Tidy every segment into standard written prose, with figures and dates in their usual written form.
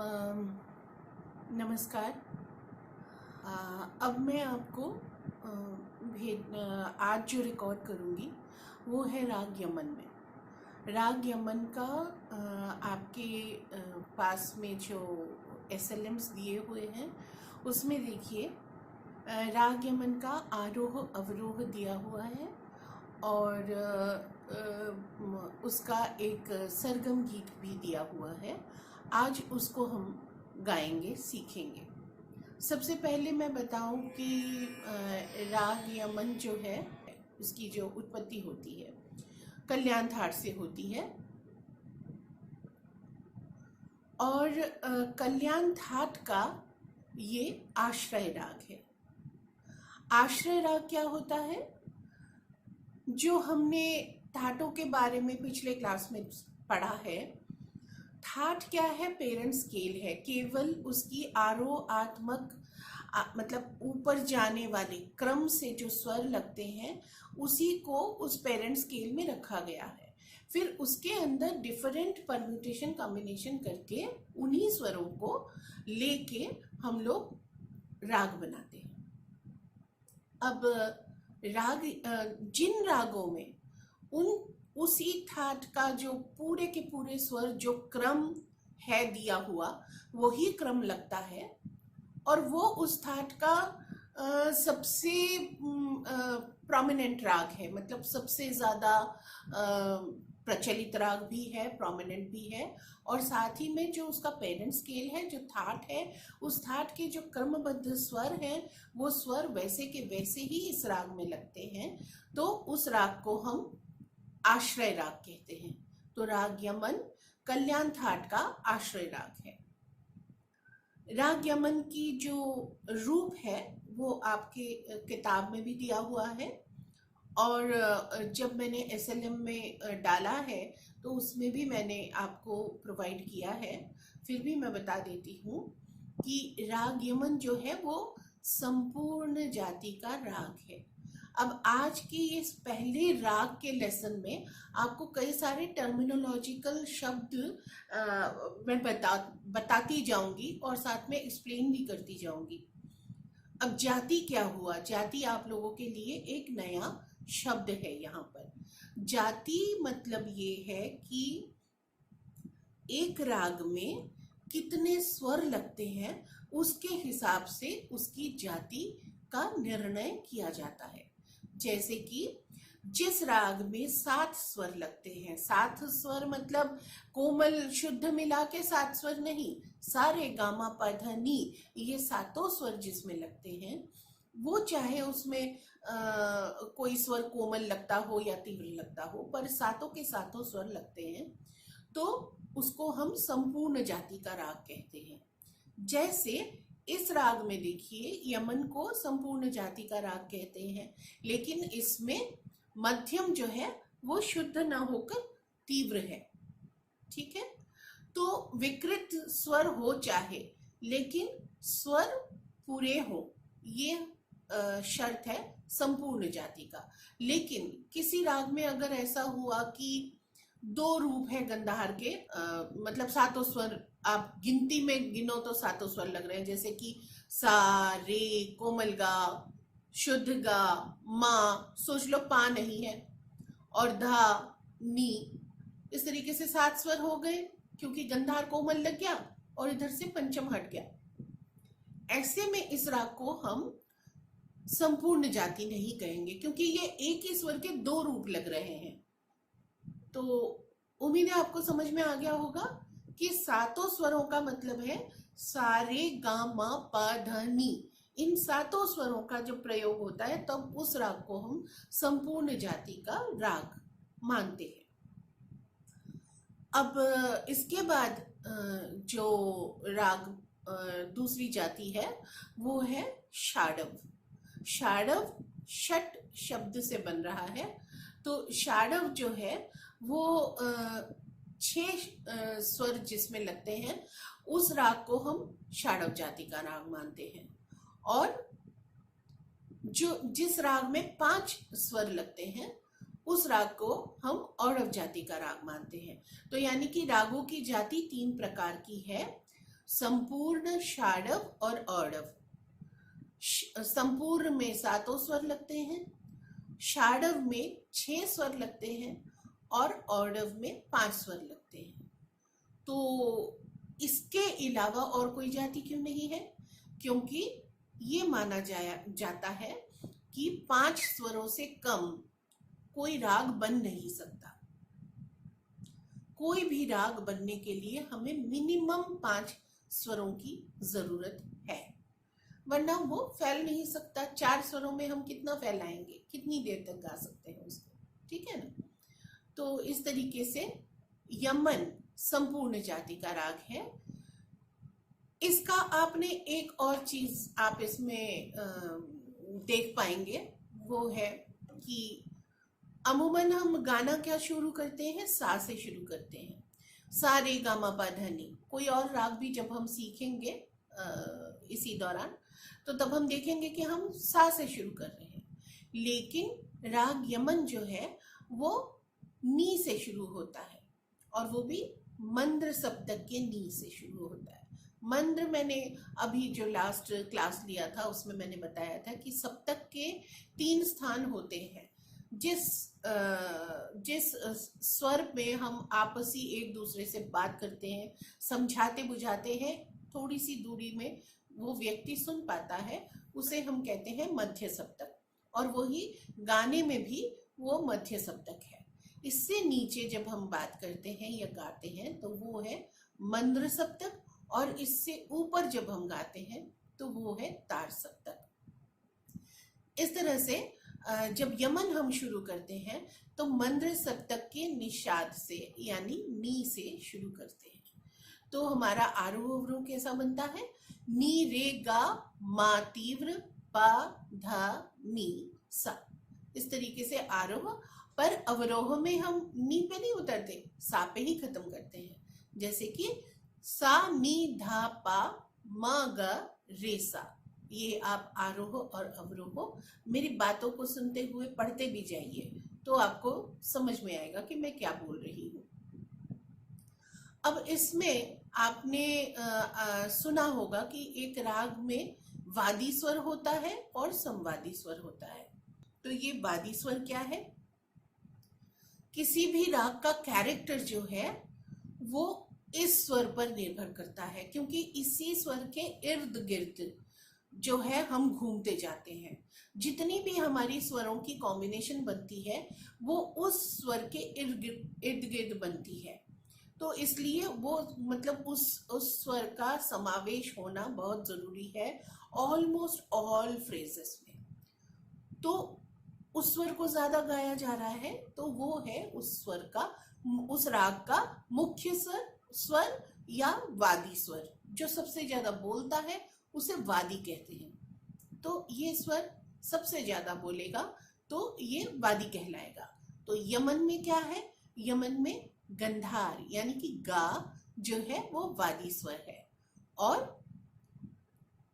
अम, नमस्कार। अब मैं आपको आज जो रिकॉर्ड करूँगी वो है राग यमन में। राग यमन का आपके पास में जो एसएलएम्स दिए हुए हैं उसमें देखिए, राग यमन का आरोह अवरोह दिया हुआ है और उसका एक सरगम गीत भी दिया हुआ है। आज उसको हम गाएंगे, सीखेंगे। सबसे पहले मैं बताऊं कि राग यमन जो है उसकी जो उत्पत्ति होती है कल्याण थाट से होती है और कल्याण थाट का ये आश्रय राग है। आश्रय राग क्या होता है? जो हमने थाटों के बारे में पिछले क्लास में पढ़ा है, थाट क्या है? पेरेंट स्केल है। केवल उसकी आरोहात्मक मतलब ऊपर जाने वाले क्रम से जो स्वर लगते हैं उसी को उस पेरेंट स्केल में रखा गया है। फिर उसके अंदर डिफरेंट परम्यूटेशन कॉम्बिनेशन करके उन्हीं स्वरों को लेके हम लोग राग बनाते हैं। अब राग, जिन रागों में उसी थाट का जो पूरे के पूरे स्वर जो क्रम है दिया हुआ वही क्रम लगता है और वो उस थाट का सबसे प्रोमिनेंट राग है, मतलब सबसे ज़्यादा प्रचलित राग भी है, प्रोमिनेंट भी है। और साथ ही में जो उसका पेरेंट स्केल है, जो थाट है, उस थाट के जो क्रमबद्ध स्वर हैं वो स्वर वैसे के वैसे ही इस राग में लगते हैं। तो उस राग को हम आश्रय राग कहते हैं। तो राग यमन कल्याण थाट का आश्रय राग है। राग यमन की जो रूप है वो आपके किताब में भी दिया हुआ है और जब मैंने एसएलएम में डाला है तो उसमें भी मैंने आपको प्रोवाइड किया है। फिर भी मैं बता देती हूँ कि राग यमन जो है वो संपूर्ण जाति का राग है। अब आज के इस पहले राग के लेसन में आपको कई सारे टर्मिनोलॉजिकल शब्द मैं बताती जाऊंगी और साथ में एक्सप्लेन भी करती जाऊंगी। अब जाति क्या हुआ? जाति आप लोगों के लिए एक नया शब्द है। यहाँ पर जाति मतलब ये है कि एक राग में कितने स्वर लगते हैं उसके हिसाब से उसकी जाति का निर्णय किया जाता है। जैसे कि जिस राग में 7 स्वर लगते हैं, 7 स्वर मतलब कोमल शुद्ध मिला के 7 स्वर नहीं, सारे गामा पध नी, ये सातों स्वर जिसमें लगते हैं वो चाहे उसमें कोई स्वर कोमल लगता हो या तीव्र लगता हो, पर सातों के सातों स्वर लगते हैं तो उसको हम संपूर्ण जाति का राग कहते हैं। जैसे इस राग में देखिए, यमन को संपूर्ण जाति का राग कहते हैं, लेकिन इसमें मध्यम जो है वो शुद्ध ना होकर तीव्र है। ठीक है, तो विकृत स्वर हो चाहे लेकिन स्वर पूरे हो, ये शर्त है संपूर्ण जाति का। लेकिन किसी राग में अगर ऐसा हुआ कि 2 रूप है गंधार के, मतलब सातों स्वर आप गिनती में गिनो तो सातों स्वर लग रहे हैं, जैसे कि सा, रे, कोमल गा, शुद्ध गा, मा, सोच लो पा नहीं है, और धा, नी, इस तरीके से 7 स्वर हो गए क्योंकि गंधार कोमल लग गया और इधर से पंचम हट गया। ऐसे में इस राग को हम संपूर्ण जाति नहीं कहेंगे क्योंकि ये एक ही स्वर के 2 रूप लग रहे हैं। तो उम्मीद है आपको समझ में आ गया होगा कि सातों स्वरों का मतलब है सारे गा मा पा ध नी, इन सातों स्वरों का जो प्रयोग होता है तब उस राग को हम संपूर्ण जाति का राग मानते हैं। अब इसके बाद जो राग दूसरी जाति है वो है षाडव। षाडव षट शब्द से बन रहा है। तो षाडव जो है वो 6 स्वर जिसमें लगते हैं उस राग को हम षाडव जाति का राग मानते हैं। और जिस राग में 5 स्वर लगते हैं उस राग को हम औरव जाति का राग मानते हैं। तो यानी कि रागों की जाति 3 प्रकार की है: संपूर्ण, षाडव और औडव। संपूर्ण में 7 स्वर लगते हैं, षाडव में 6 स्वर लगते हैं और औडव में 5 स्वर लगते हैं। तो इसके अलावा और कोई जाति क्यों नहीं है? क्योंकि ये माना जाता है कि 5 स्वरों से कम कोई राग बन नहीं सकता। कोई भी राग बनने के लिए हमें मिनिमम 5 स्वरों की जरूरत है, वरना वो फैल नहीं सकता। 4 स्वरों में हम कितना फैलाएंगे, कितनी देर तक गा सकते हैं उसको, ठीक है ना। तो इस तरीके से यमन संपूर्ण जाति का राग है। इसका आपने एक और चीज आप इसमें देख पाएंगे, वो है कि अमूमन हम गाना क्या शुरू करते हैं, सा से शुरू करते हैं, सा रे गा मा पा धा नी। कोई और राग भी जब हम सीखेंगे इसी दौरान, तो तब हम देखेंगे कि हम सा से शुरू कर रहे हैं। लेकिन राग यमन जो है वो नी से शुरू होता है, और वो भी मंद्र सप्तक के नी से शुरू होता है। मंद्र मैंने अभी जो लास्ट क्लास लिया था उसमें मैंने बताया था कि सप्तक के 3 स्थान होते हैं। जिस स्वर में हम आपसी एक दूसरे से बात करते हैं, समझाते बुझाते हैं, थोड़ी सी दूरी में वो व्यक्ति सुन पाता है, उसे हम कहते हैं मध्य सप्तक। और वही गाने में भी वो मध्य सप्तक है। इससे नीचे जब हम बात करते हैं या गाते हैं तो वो है मंद्र सप्तक, और इससे ऊपर जब हम गाते हैं तो वो है तार सप्तक। इस तरह से जब यमन हम शुरू करते हैं तो मंद्र सप्तक के निषाद से यानी नी से शुरू करते हैं। तो हमारा आरोह अवरोह कैसा बनता है? नी रे गा मा तीव्र पा धा नी सा। इस तरीके से आरोह, पर अवरोह में हम नी पे नहीं उतरते, सा पे ही खत्म करते हैं। जैसे कि सा नी धा पा मा गा रे सा। ये आप आरोह और अवरोह मेरी बातों को सुनते हुए पढ़ते भी जाइए, तो आपको समझ में आएगा कि मैं क्या बोल रही हूँ। अब इसमें आपने सुना होगा कि एक राग में वादी स्वर होता है और संवादी स्वर होता है। तो ये वादी स्वर क्या है? किसी भी राग का कैरेक्टर जो है वो इस स्वर पर निर्भर करता है, क्योंकि इसी स्वर के इर्द गिर्द जो है हम घूमते जाते हैं। जितनी भी हमारी स्वरों की कॉम्बिनेशन बनती है वो उस स्वर के इर्द गिर्द बनती है। तो इसलिए वो मतलब उस स्वर का समावेश होना बहुत जरूरी है ऑलमोस्ट ऑल फ्रेजेस में। तो उस स्वर को ज्यादा गाया जा रहा है तो वो है उस राग का मुख्य स्वर या वादी स्वर। जो सबसे ज्यादा बोलता है उसे वादी कहते हैं। तो ये स्वर सबसे ज्यादा बोलेगा तो ये वादी कहलाएगा। तो यमन में क्या है? यमन में गंधार यानी कि गा जो है वो वादी स्वर है, और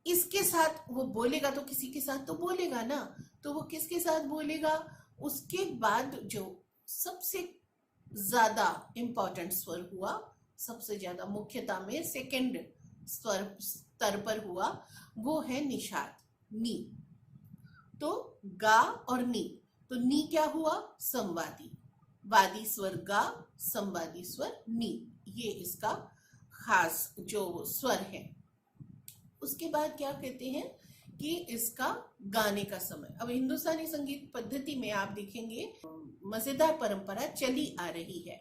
इसके साथ वो बोलेगा तो किसी के साथ तो बोलेगा ना, तो वो किसके साथ बोलेगा? उसके बाद जो सबसे ज्यादा इंपॉर्टेंट स्वर हुआ, सबसे ज्यादा मुख्यता में सेकंड स्तर पर हुआ, वो है निषाद, नी। तो गा और नी, तो नी क्या हुआ? संवादी। वादी स्वर गा, संवादी स्वर नी, ये इसका खास जो स्वर है। उसके बाद क्या कहते हैं कि इसका गाने का समय। अब हिंदुस्तानी संगीत पद्धति में आप देखेंगे मजेदार परंपरा चली आ रही है।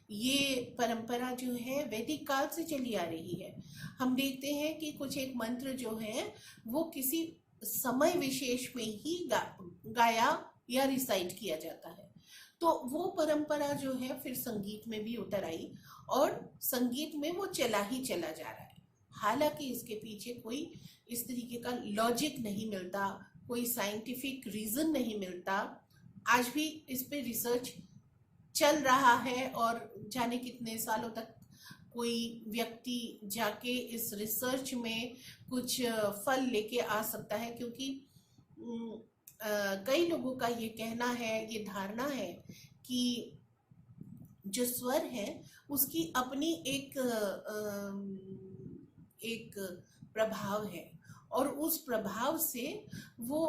ये परंपरा जो है वैदिक काल से चली आ रही है। हम देखते हैं कि कुछ एक मंत्र जो है वो किसी समय विशेष में ही गाया या रिसाइट किया जाता है। तो वो परंपरा जो है फिर संगीत में भी उतर आई, और संगीत में वो चला ही चला जा रहा है। हालांकि इसके पीछे कोई इस तरीके का लॉजिक नहीं मिलता, कोई साइंटिफिक रीजन नहीं मिलता। आज भी इस पे रिसर्च चल रहा है, और जाने कितने सालों तक कोई व्यक्ति जाके इस रिसर्च में कुछ फल लेके आ सकता है। क्योंकि कई लोगों का ये कहना है, ये धारणा है कि जो स्वर है उसकी अपनी एक एक प्रभाव है, और उस प्रभाव से वो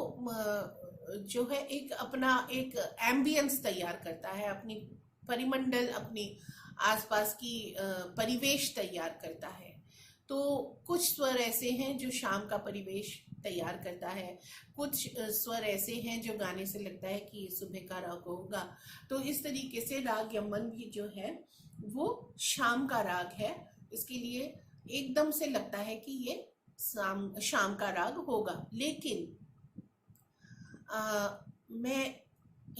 जो है एक अपना एक एम्बियंस तैयार करता है, अपनी परिमंडल, अपनी आसपास की परिवेश तैयार करता है। तो कुछ स्वर ऐसे हैं जो शाम का परिवेश तैयार करता है, कुछ स्वर ऐसे हैं जो गाने से लगता है कि सुबह का राग होगा। तो इस तरीके से राग यमन भी जो है वो शाम का राग है, इसके लिए एकदम से लगता है कि ये शाम का राग होगा। लेकिन मैं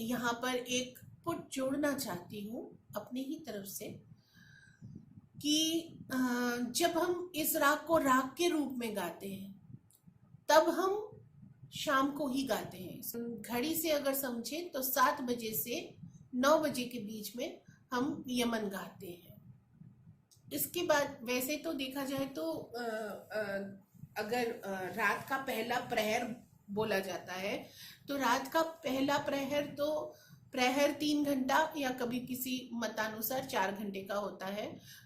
यहाँ पर एक पुट जोड़ना चाहती हूँ अपनी ही तरफ से कि जब हम इस राग को राग के रूप में गाते हैं तब हम शाम को ही गाते हैं। घड़ी से अगर समझें तो 7 बजे से 9 बजे के बीच में हम यमन गाते हैं। इसके बाद वैसे तो देखा जाए तो अगर रात का पहला प्रहर बोला जाता है तो रात का पहला प्रहर तो प्रहर 3 घंटा या कभी किसी मतानुसार 4 घंटे का होता है।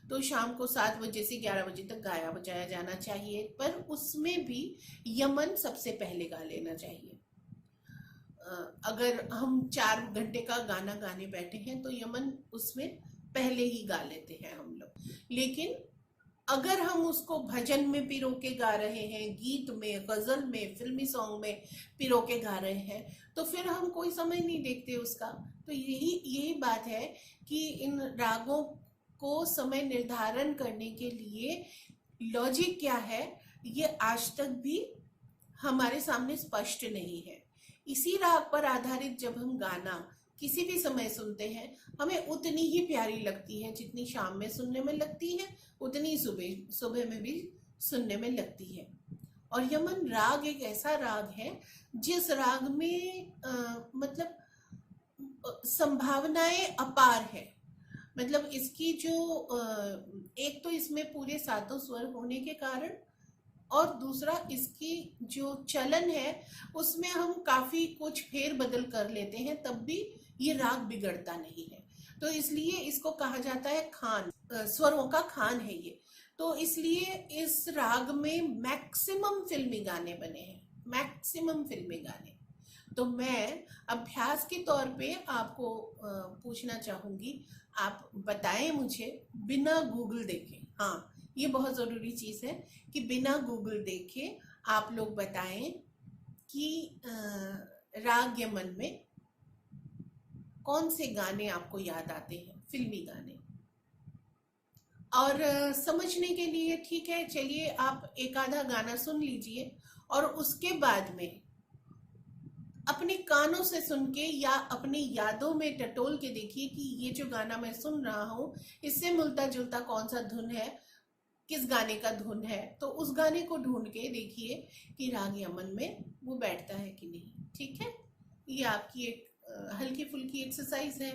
तो शाम को 7 बजे से 11 बजे तक गाया बजाया जाना चाहिए, पर उसमें भी यमन सबसे पहले गा लेना चाहिए। अगर हम 4 घंटे का गाना गाने बैठे हैं तो यमन उसमें पहले ही गा लेते हैं हम लोग। लेकिन अगर हम उसको भजन में पिरो के गा रहे हैं, गीत में, गजल में, फिल्मी सॉन्ग में पिरो के गा रहे हैं, तो फिर हम कोई समय नहीं देखते उसका। तो यही बात है कि इन रागों को समय निर्धारण करने के लिए लॉजिक क्या है, ये आज तक भी हमारे सामने स्पष्ट नहीं है। इसी राग पर आधारित जब हम गाना किसी भी समय सुनते हैं, हमें उतनी ही प्यारी लगती है जितनी शाम में सुनने में लगती है, उतनी सुबह में भी सुनने में लगती है। और यमन राग एक ऐसा राग है जिस राग में मतलब संभावनाएं अपार है। मतलब इसकी जो एक तो इसमें पूरे 7 स्वर होने के कारण, और दूसरा इसकी जो चलन है उसमें हम काफी कुछ फेर बदल कर लेते हैं, तब भी ये राग बिगड़ता नहीं है। तो इसलिए इसको कहा जाता है खान, स्वरों का खान है ये। तो इसलिए इस राग में मैक्सिमम फिल्मी गाने बने हैं, मैक्सिमम फिल्मी गाने। तो मैं अभ्यास के तौर पे आपको पूछना चाहूंगी, आप बताएं मुझे बिना गूगल देखे, हाँ ये बहुत जरूरी चीज है कि बिना गूगल देखे आप लोग बताएं कि राग यमन में कौन से गाने आपको याद आते हैं, फिल्मी गाने। और समझने के लिए ठीक है, चलिए आप एक आधा गाना सुन लीजिए और उसके बाद में अपने कानों से सुन के या अपनी यादों में टटोल के देखिए कि ये जो गाना मैं सुन रहा हूँ इससे मिलता जुलता कौन सा धुन है, किस गाने का धुन है। तो उस गाने को ढूंढ के देखिए कि राग यमन में वो बैठता है कि नहीं। ठीक है, ये आपकी एक हल्की फुल्की एक्सरसाइज है।